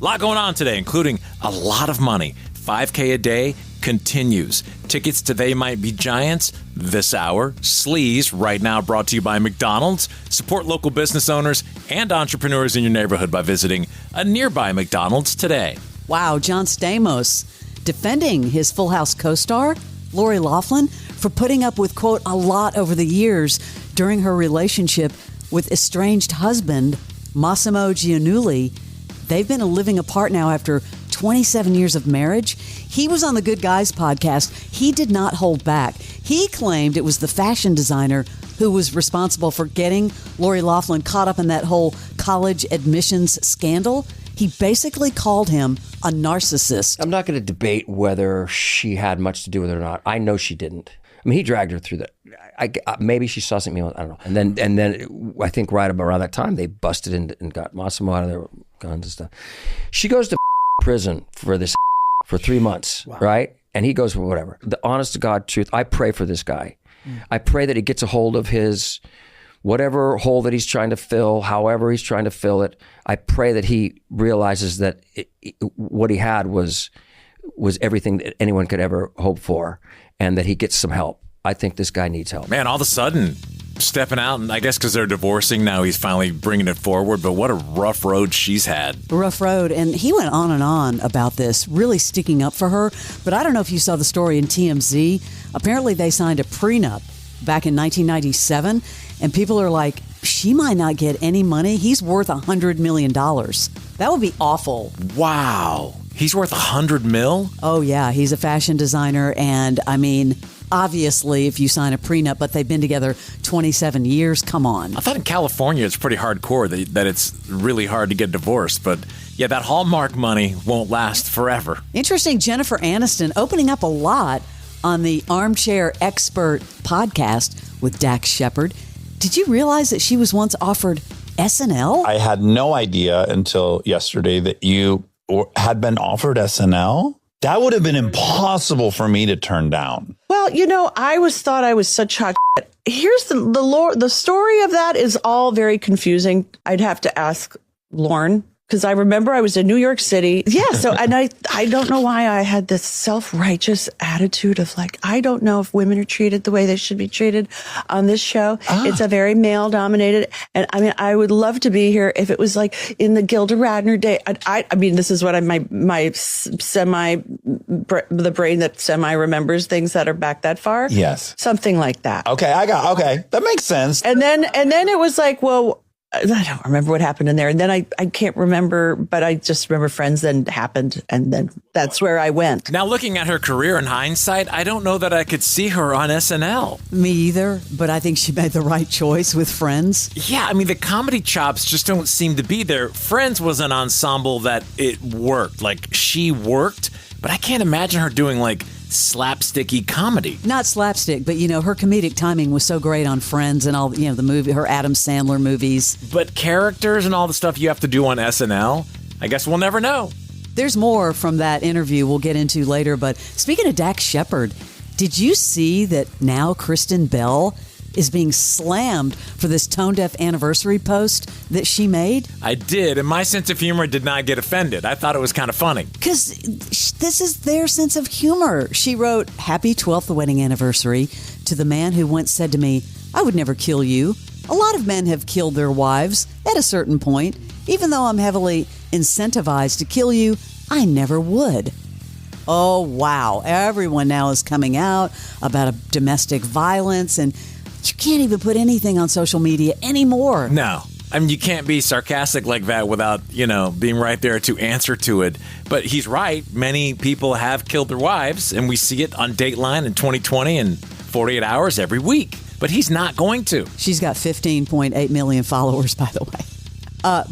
A lot going on today, including a lot of money. 5K a day continues. Tickets to They Might Be Giants this hour. Sleaze, right now brought to you by McDonald's. Support local business owners and entrepreneurs in your neighborhood by visiting a nearby McDonald's today. Wow, John Stamos defending his Full House co-star, Lori Loughlin, for putting up with, quote, a lot over the years during her relationship with estranged husband, Massimo Giannulli. They've been living apart now after 27 years of marriage. He was on the Good Guys podcast. He did not hold back. He claimed it was the fashion designer who was responsible for getting Lori Loughlin caught up in that whole college admissions scandal. He basically called him a narcissist. I'm not going to debate whether she had much to do with it or not. I know she didn't. I mean, he dragged her through that. Maybe she saw something. I don't know. And then I think right around that time they busted in and got Massimo out of their guns and stuff. She goes to prison for this for 3 months, wow. Right? And he goes for whatever. The honest to God truth. I pray for this guy. I pray that he gets a hold of his whatever hole that he's trying to fill, however he's trying to fill it. I pray that he realizes that what he had was everything that anyone could ever hope for, and that he gets some help. I think this guy needs help. Man, all of a sudden, stepping out, and I guess because they're divorcing now, he's finally bringing it forward. But what a rough road she's had. Rough road. And he went on and on about this, really sticking up for her. But I don't know if you saw the story in TMZ. Apparently, they signed a prenup back in 1997. And people are like, she might not get any money. He's worth $100 million. That would be awful. Wow. He's worth $100 million? Oh, yeah. He's a fashion designer. And I mean, obviously, if you sign a prenup, but they've been together 27 years, come on. I thought in California it's pretty hardcore that it's really hard to get divorced. But yeah, that Hallmark money won't last forever. Interesting. Jennifer Aniston opening up a lot on the Armchair Expert podcast with Dax Shepard. Did you realize that she was once offered SNL? I had no idea until yesterday that you had been offered SNL. That would have been impossible for me to turn down. Well, I thought I was such hot shit. Here's the story of that is all very confusing. I'd have to ask Lauren, because I remember I was in New York City. Yeah. So, and I don't know why I had this self-righteous attitude of like, I don't know if women are treated the way they should be treated on this show. It's a very male dominated. And I mean, I would love to be here if it was like in the Gilda Radner day. I mean, this is what the brain that semi remembers things that are back that far. Yes. Something like that. Okay. That makes sense. And then it was like, well, I don't remember what happened in there. And then I can't remember, but I just remember Friends then happened. And then that's where I went. Now, looking at her career in hindsight, I don't know that I could see her on SNL. Me either, but I think she made the right choice with Friends. Yeah, I mean, the comedy chops just don't seem to be there. Friends was an ensemble that it worked. Like, she worked, but I can't imagine her doing, like, slapsticky comedy. Not slapstick, but her comedic timing was so great on Friends and all, the movie, her Adam Sandler movies. But characters and all the stuff you have to do on SNL, I guess we'll never know. There's more from that interview we'll get into later, but speaking of Dax Shepard, did you see that now Kristen Bell is being slammed for this tone deaf anniversary post that she made? I did, and my sense of humor did not get offended. I thought it was kind of funny. Because this is their sense of humor. She wrote, "Happy 12th wedding anniversary to the man who once said to me, I would never kill you. A lot of men have killed their wives at a certain point. Even though I'm heavily incentivized to kill you, I never would." Oh, wow. Everyone now is coming out about a domestic violence, and you can't even put anything on social media anymore. No. I mean, you can't be sarcastic like that without, being right there to answer to it. But he's right. Many people have killed their wives, and we see it on Dateline in 2020 and 48 Hours every week. But he's not going to. She's got 15.8 million followers, by the way.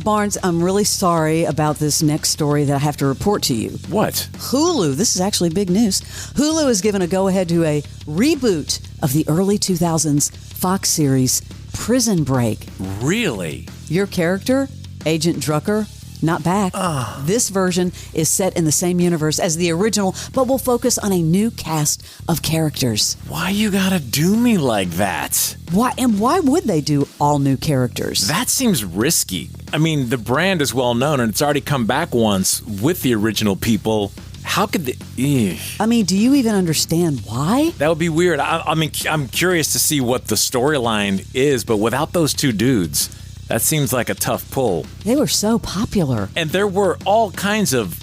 Barnes, I'm really sorry about this next story that I have to report to you. What? Hulu, this is actually big news. Hulu has given a go-ahead to a reboot of the early 2000s Fox series Prison Break. Really? Your character, Agent Drucker, not back. This version is set in the same universe as the original, but will focus on a new cast of characters. Why you gotta do me like that? Why would they do all new characters? That seems risky. I mean, the brand is well known and it's already come back once with the original people. How could they? I mean, do you even understand why? That would be weird. I mean, I'm curious to see what the storyline is, but without those two dudes, that seems like a tough pull. They were so popular. And there were all kinds of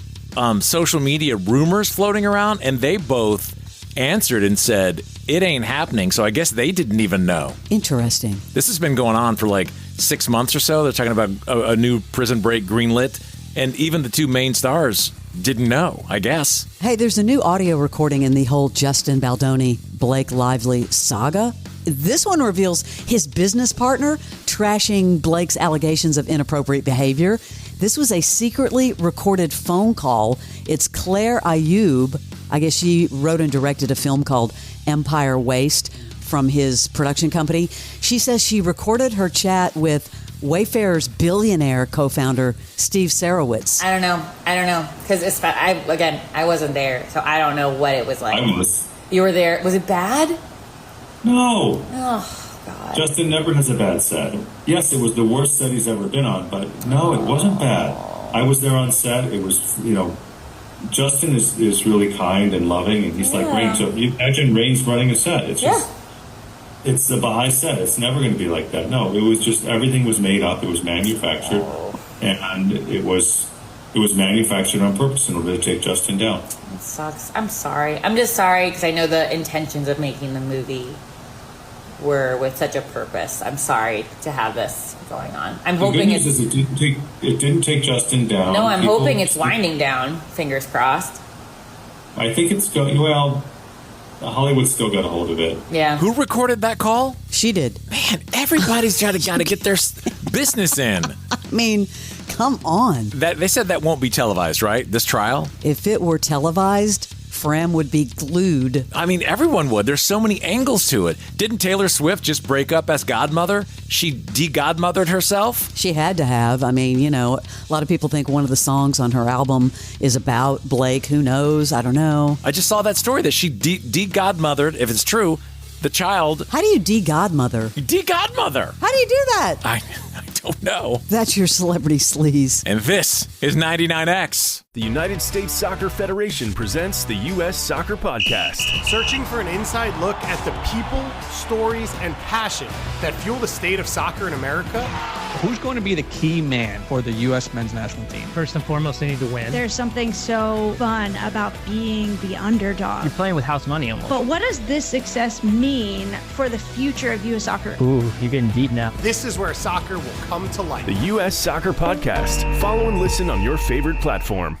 social media rumors floating around, and they both answered and said, it ain't happening. So I guess they didn't even know. Interesting. This has been going on for like 6 months or so. They're talking about a new Prison Break greenlit, and even the two main stars didn't know, I guess. Hey, there's a new audio recording in the whole Justin Baldoni, Blake Lively saga. This one reveals his business partner trashing Blake's allegations of inappropriate behavior. This was a secretly recorded phone call. It's Claire Ayub. I guess she wrote and directed a film called Empire Waste from his production company. She says she recorded her chat with Wayfair's billionaire co-founder, Steve Sarowitz. I don't know. Because I wasn't there, so I don't know what it was like. I was. You were there. Was it bad? No. Oh, God. Justin never has a bad set. Yes, it was the worst set he's ever been on, but no, it wasn't bad. I was there on set. It was, Justin is really kind and loving, and he's like Rain. So you imagine Rain's running a set. It's just, it's the Baha'i set. It's never going to be like that. No, it was just, everything was made up. It was manufactured, and it was manufactured on purpose in order to take Justin down. It sucks. I'm sorry. I'm just sorry because I know the intentions of making the movie were with such a purpose. I'm sorry to have this going on. I'm hoping it didn't take Justin down. No, I'm hoping it's winding down. Fingers crossed. I think it's going, well, Hollywood's still got a hold of it. Yeah. Who recorded that call? She did. Man, everybody's got to get their business in. I mean, come on. They said that won't be televised, right? This trial? If it were televised, Fram would be glued. I mean, everyone would. There's so many angles to it. Didn't Taylor Swift just break up as godmother? She de-godmothered herself? She had to have. I mean, a lot of people think one of the songs on her album is about Blake. Who knows? I don't know. I just saw that story that she de-godmothered, if it's true, the child. How do you de-godmother? De-godmother. How do you do that? I don't know. That's your Celebrity Sleaze. And this is 99X. The United States Soccer Federation presents the U.S. Soccer Podcast. Searching for an inside look at the people, stories, and passion that fuel the state of soccer in America. Who's going to be the key man for the U.S. men's national team? First and foremost, they need to win. There's something so fun about being the underdog. You're playing with house money almost. But what does this success mean for the future of U.S. soccer? Ooh, you're getting deep now. This is where soccer will come to life. The U.S. Soccer Podcast. Follow and listen on your favorite platform.